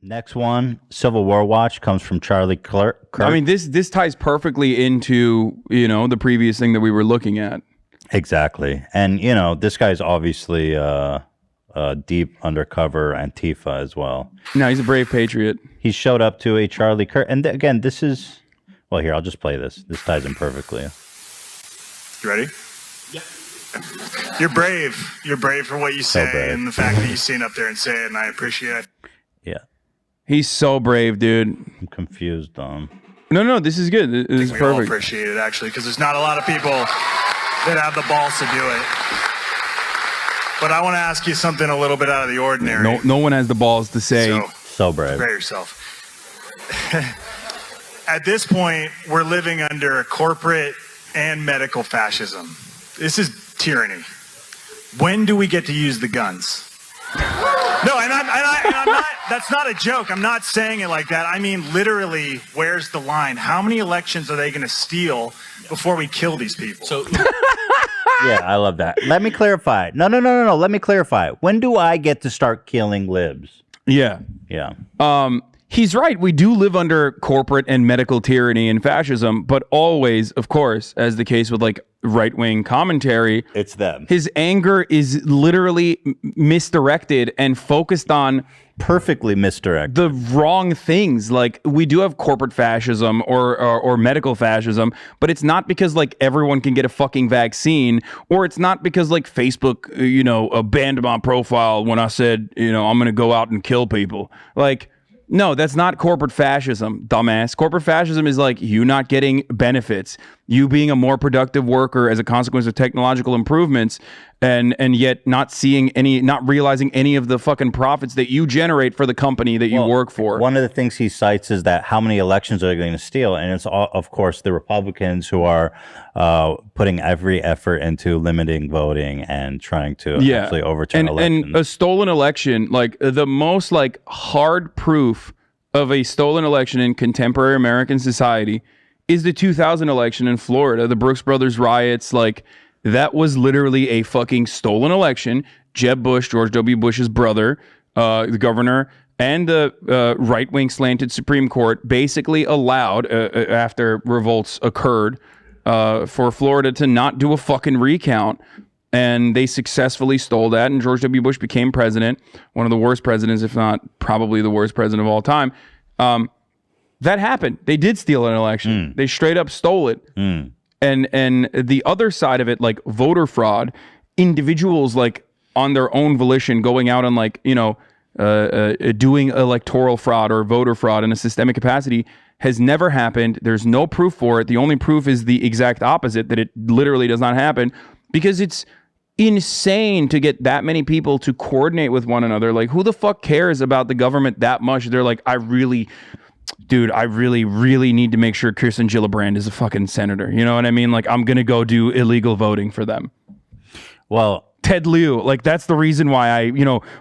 Next one, Civil War Watch, comes from Charlie Kirk. I mean, this ties perfectly into, the previous thing that we were looking at. Exactly. And, this guy's obviously deep undercover Antifa as well. No, he's a brave patriot. He showed up to a Charlie Kirk. And again, this is... Well, here, I'll just play this. This ties in perfectly. You ready? Yeah. You're brave. You're brave for what you say and the fact that you stand up there and say it, and I appreciate it. Yeah. He's so brave, dude. I'm confused. No, this is good. This is we perfect. all appreciate it, actually, because there's not a lot of people that have the balls to do it. But I want to ask you something a little bit out of the ordinary. No one has the balls to say. So brave. Prepare yourself. At this point, we're living under corporate and medical fascism. This is tyranny. When do we get to use the guns? No, and I'm not, that's not a joke. I'm not saying it like that. I mean, literally, where's the line? How many elections are they going to steal before we kill these people? So, yeah, I love that. Let me clarify. No. Let me clarify. When do I get to start killing libs? Yeah. He's right. We do live under corporate and medical tyranny and fascism, but always, of course, as the case with like right-wing commentary, it's them. His anger is literally misdirected and focused on perfectly misdirected the wrong things. Like, we do have corporate fascism or medical fascism, but it's not because like everyone can get a fucking vaccine, or it's not because like Facebook, banned my profile when I said, I'm going to go out and kill people. Like, no, that's not corporate fascism, dumbass. Corporate fascism is like you not getting benefits, you being a more productive worker as a consequence of technological improvements, and yet not realizing any of the fucking profits that you generate for the company that you work for. One of the things he cites is that how many elections are they going to steal? And it's, of course, the Republicans who are putting every effort into limiting voting and trying to actually overturn elections. And a stolen election, like the most like hard proof of a stolen election in contemporary American society is the 2000 election in Florida, the Brooks Brothers riots. Like, that was literally a fucking stolen election. Jeb Bush, George W. Bush's brother, the governor, and the right-wing slanted Supreme Court basically allowed, after revolts occurred, for Florida to not do a fucking recount. And they successfully stole that, and George W. Bush became president, one of the worst presidents, if not probably the worst president of all time. That happened. They did steal an election. They straight up stole it. And the other side of it, like voter fraud, individuals like on their own volition going out and like, doing electoral fraud or voter fraud in a systemic capacity has never happened. There's no proof for it. The only proof is the exact opposite, that it literally does not happen, because it's insane to get that many people to coordinate with one another. Like, who the fuck cares about the government that much? They're like, I really, really need to make sure Kirsten Gillibrand is a fucking senator. You know what I mean? Like, I'm going to go do illegal voting for them. Well, Ted Lieu, like, that's the reason why I,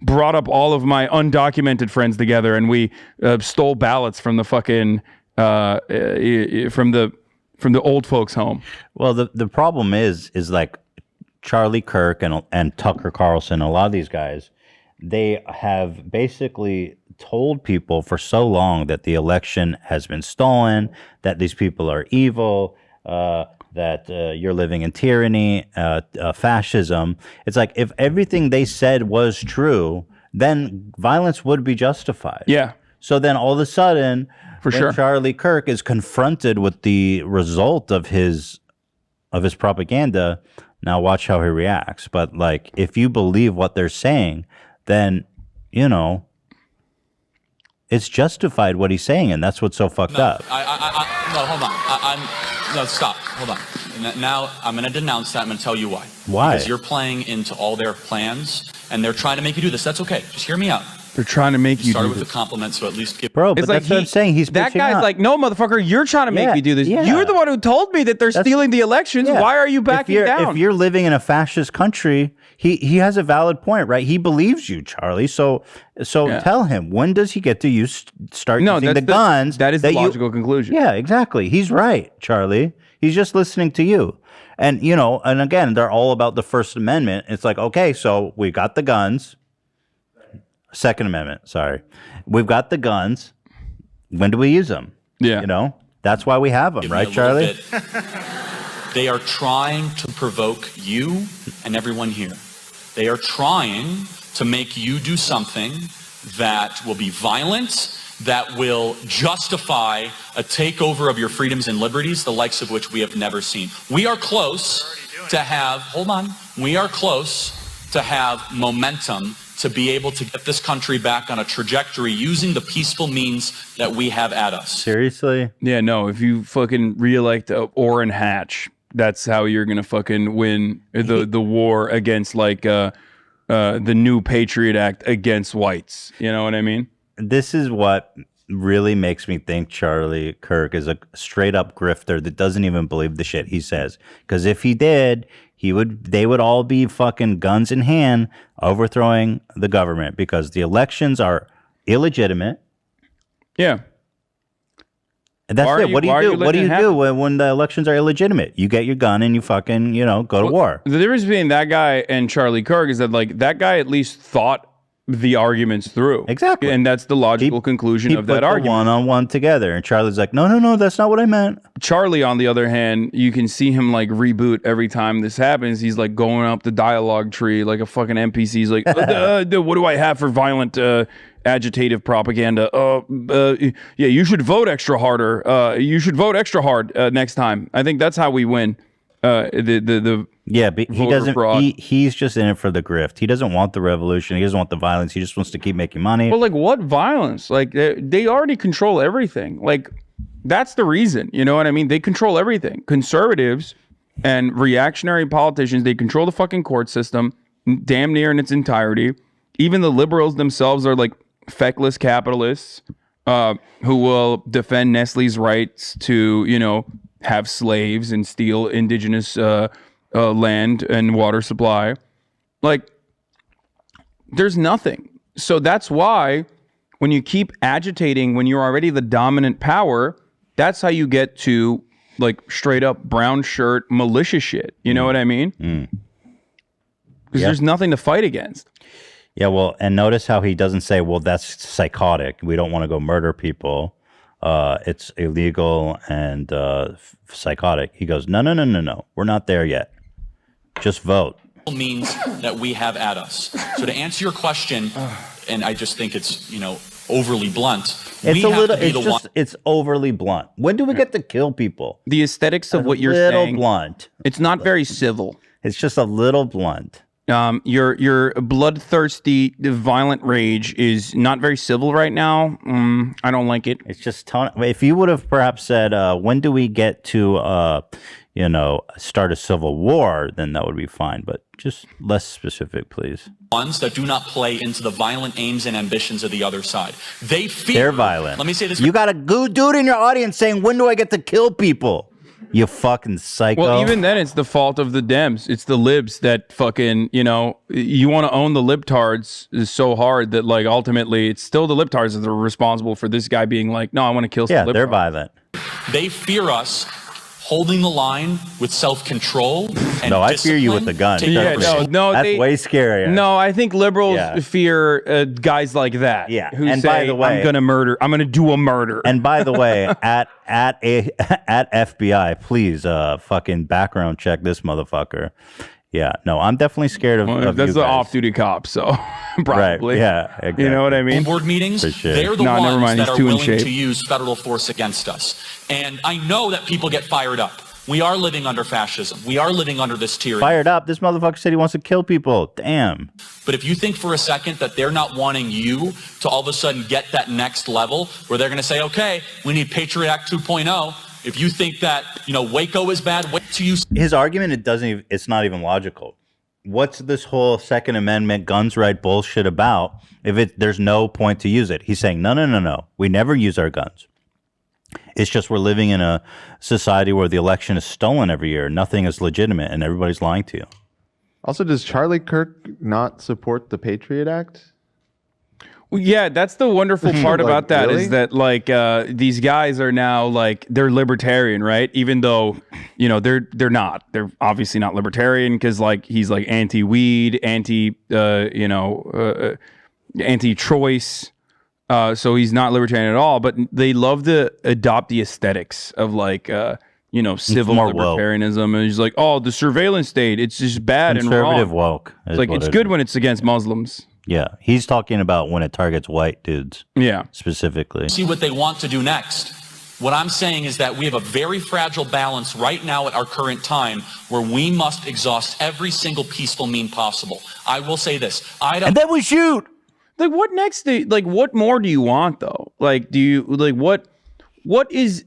brought up all of my undocumented friends together and we stole ballots from the fucking, from the old folks home. Well, the problem is like Charlie Kirk and Tucker Carlson, a lot of these guys, they have basically told people for so long that the election has been stolen, that these people are evil, that you're living in tyranny, fascism. It's like, if everything they said was true, then violence would be justified. Yeah. So then all of a sudden, when Charlie Kirk is confronted with the result of his propaganda, now watch how he reacts. But like, if you believe what they're saying, then, it's justified what he's saying, and that's what's so fucked up. No, hold on. No, stop. Hold on. Now I'm going to denounce that. I'm going to tell you why. Why? Because you're playing into all their plans, and they're trying to make you do this. That's okay. Just hear me out. They're trying to make you started do with this. The compliment, so at least give. Bro, but it's that's like what I'm saying. He's that bitching guy's out. like, no, motherfucker, you're trying to make me do this. Yeah. You're the one who told me that they're stealing the elections. Yeah. Why are you backing down? If you're living in a fascist country, he has a valid point, right? He believes you, Charlie. So tell him, when does he get to start using the guns? That is the logical conclusion. Yeah, exactly. He's right, Charlie. He's just listening to you. And, and again, they're all about the First Amendment. It's like, okay, so we got the guns. Second Amendment, sorry. we've got the guns. When do we use them? Yeah. You know, that's why we have them, Give me right, a little Charlie? bit. They are trying to provoke you and everyone here. They are trying to make you do something that will be violent, that will justify a takeover of your freedoms and liberties, the likes of which we have never seen. We are close to have, hold on, we are close to have momentum to be able to get this country back on a trajectory using the peaceful means that we have at us. Seriously? Yeah, no, if you fucking reelect Orrin Hatch, that's how you're going to fucking win the war against like the new Patriot Act against whites. You know what I mean? This is what really makes me think Charlie Kirk is a straight up grifter that doesn't even believe the shit he says. Because if he did, they would all be fucking guns in hand overthrowing the government because the elections are illegitimate. Yeah. And that's it. What do you do? What do you do when the elections are illegitimate? You get your gun and you fucking, go to war. The difference between that guy and Charlie Kirk is that like that guy at least thought the arguments through. Exactly. And that's the logical conclusion of that argument. One-on-one together. And Charlie's like, no, that's not what I meant. Charlie, on the other hand, you can see him like reboot every time this happens. He's like going up the dialogue tree like a fucking NPC. He's like, what do I have for violent agitative propaganda? Yeah, you should vote extra harder. You should vote extra hard next time. I think that's how we win. Yeah, but he doesn't. He's just in it for the grift. He doesn't want the revolution. He doesn't want the violence. He just wants to keep making money. Well, like what violence? Like they already control everything. Like that's the reason. You know what I mean? They control everything. Conservatives and reactionary politicians. They control the fucking court system, damn near in its entirety. Even the liberals themselves are like feckless capitalists who will defend Nestle's rights to have slaves and steal indigenous land and water supply. Like, there's nothing. So that's why when you keep agitating, when you're already the dominant power, that's how you get to like straight up brown shirt militia shit. You know what I mean? Because there's nothing to fight against. Yeah, well, and notice how he doesn't say, well, that's psychotic. We don't want to go murder people. It's illegal and psychotic. He goes, no. We're not there yet. Just vote. Means that we have at us. So to answer your question, and I just think it's, overly blunt. It's overly blunt. When do we get to kill people? The aesthetics of what you're saying. saying. Blunt. It's not very civil. It's just a little blunt. Your bloodthirsty, violent rage is not very civil right now. I don't like it. It's just if you would have perhaps said, when do we get to, start a civil war, then that would be fine. But just less specific, please. Ones that do not play into the violent aims and ambitions of the other side. They're violent. Let me say this. You got a good dude in your audience saying, when do I get to kill people? You fucking psycho. Well, even then, it's the fault of the Dems. It's the libs that fucking, you want to own the libtards is so hard that, like, ultimately, it's still the libtards that are responsible for this guy being like, no, I want to kill some libtards. Yeah, they're violent. They fear us holding the line with self-control and no, I fear you with the gun. Yeah, no, that's way scarier. No, I think liberals fear guys like that. Yeah, who and say, by the way, I'm gonna do a murder. And by the way, at FBI, please fucking background check this motherfucker. Yeah, no, I'm definitely scared of that's you the guys. off-duty cop, so probably. Right, yeah, exactly. You know what I mean? Board meetings, sure. they're the No, ones never mind, that he's are too in willing shape. to use federal force against us. And I know that people get fired up. We are living under fascism. We are living under this tyranny. Fired up. This motherfucker said he wants to kill people. Damn. But if you think for a second that they're not wanting you to all of a sudden get that next level where they're going to say, okay, we need Patriot Act 2.0. If you think that, Waco is bad, wait till you... His argument, it's not even logical. What's this whole Second Amendment guns right bullshit about if there's no point to use it? He's saying, no. We never use our guns. It's just we're living in a society where the election is stolen every year. Nothing is legitimate, and everybody's lying to you. Also, does Charlie Kirk not support the Patriot Act? Well, yeah, that's the wonderful part about that is that like these guys are now like they're libertarian, right? Even though they're not. They're obviously not libertarian because like he's like anti-weed, anti-choice. So he's not libertarian at all, but they love to adopt the aesthetics of like, civil more woke. libertarianism. And he's like, oh, the surveillance state, it's just bad and wrong. Conservative woke. It's like, it's good when it's against Muslims. Yeah, he's talking about when it targets white dudes. Yeah. Specifically. See what they want to do next. What I'm saying is that we have a very fragile balance right now at our current time where we must exhaust every single peaceful mean possible. I will say this. And then we shoot. Like, what next? What more do you want, though? Like, do you, like, what does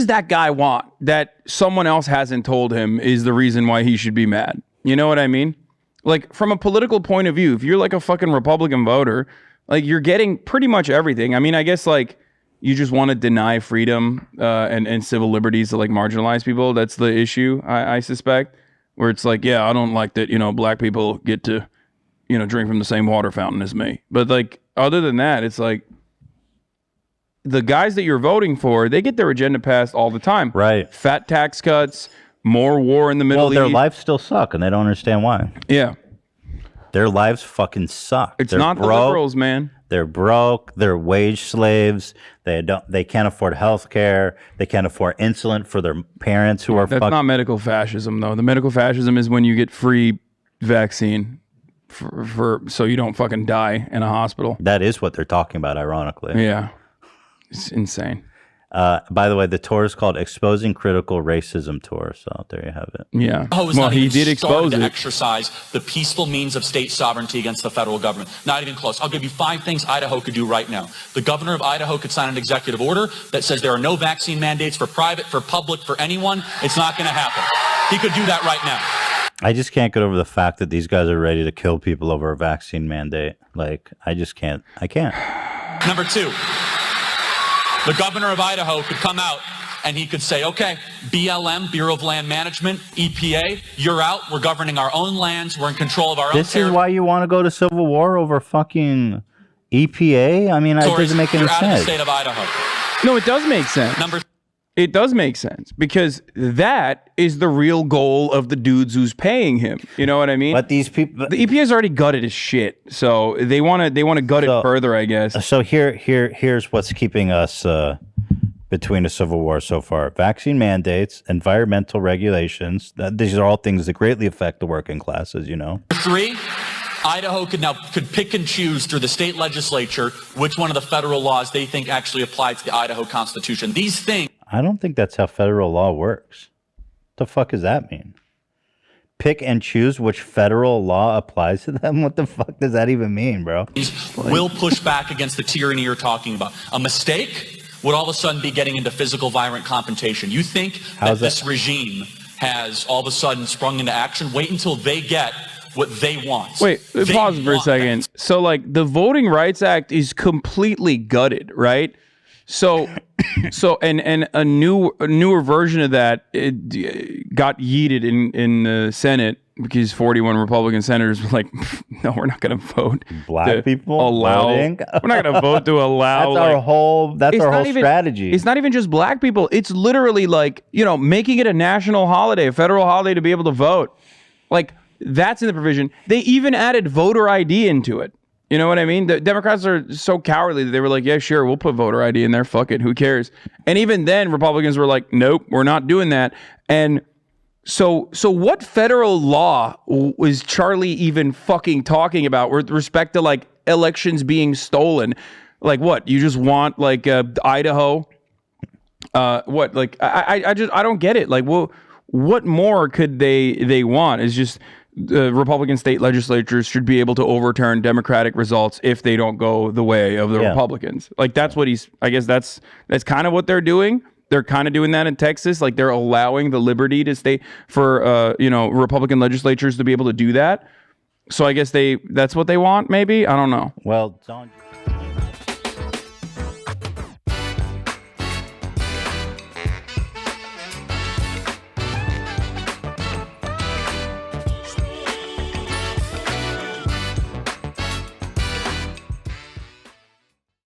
that guy want that someone else hasn't told him is the reason why he should be mad? You know what I mean? Like, from a political point of view, if you're like a fucking Republican voter, like, you're getting pretty much everything. I mean, I guess, like, you just want to deny freedom and civil liberties to, like, marginalized people. That's the issue, I suspect, where it's like, yeah, I don't like that, black people get to, drink from the same water fountain as me. But, like, other than that, it's like, the guys that you're voting for, they get their agenda passed all the time. Right. Fat tax cuts, more war in the Middle East. Well, their lives still suck, and they don't understand why. Yeah. Their lives fucking suck. It's They're not broke. the liberals, man. They're broke. They're wage slaves. They can't afford health care. They can't afford insulin for their parents who are That's not medical fascism, though. The medical fascism is when you get free vaccine for so you don't fucking die in a hospital. That is what they're talking about, ironically. Yeah. It's insane. By the way, the tour is called Exposing Critical Racism Tour. So there you have it. Yeah. Well, he did expose it. To exercise the peaceful means of state sovereignty against the federal government. Not even close. I'll give you 5 things Idaho could do right now. The governor of Idaho could sign an executive order that says there are no vaccine mandates for private, for public, for anyone. It's not going to happen. He could do that right now. I just can't get over the fact that these guys are ready to kill people over a vaccine mandate. Like, I just can't. I can't. Number 2. The governor of Idaho could come out and he could say, okay, BLM, Bureau of Land Management, EPA, you're out. We're governing our own lands. We're in control of our own This is why you want to go to civil war over fucking EPA? I mean, it doesn't make any You're out of the sense. state of Idaho. No, it does make sense. It does make sense because that is the real goal of the dudes who's paying him. You know what I mean? But these people, the EPA's already gutted his shit, so they want to gut it further, I guess. So here's what's keeping us between a civil war so far: vaccine mandates, environmental regulations. These are all things that greatly affect the working classes. 3. Idaho could pick and choose through the state legislature which one of the federal laws they think actually apply to the Idaho Constitution. These things. I don't think that's how federal law works. What the fuck does that mean? Pick and choose which federal law applies to them? What the fuck does that even mean, bro? Will push back against the tyranny you're talking about. A mistake would all of a sudden be getting into physical violent confrontation. You think that this regime has all of a sudden sprung into action? Wait until they get what they want. Wait, pause for a second. So, like, the Voting Rights Act is completely gutted, right? So and a newer version of that got yeeted in the Senate because 41 Republican senators were like, no, we're not going to vote. Black people allow. voting? We're not going to vote to allow. That's our whole strategy. It's not even just black people. It's literally like, making it a national holiday, a federal holiday to be able to vote. Like, that's in the provision. They even added voter ID into it. You know what I mean? The Democrats are so cowardly that they were like, yeah, sure, we'll put voter ID in there. Fuck it. Who cares? And even then, Republicans were like, nope, we're not doing that. And so what federal law was Charlie even fucking talking about with respect to, like, elections being stolen? Like, what? You just want, like, Idaho? What? Like, I don't get it. Like, well, what more could they want? It's just Republican state legislatures should be able to overturn Democratic results if they don't go the way of the Republicans. Like, that's what I guess that's kind of what they're doing. They're kind of doing that in Texas. Like, they're allowing the liberty to stay for, Republican legislatures to be able to do that. So I guess that's what they want, maybe? I don't know. Well,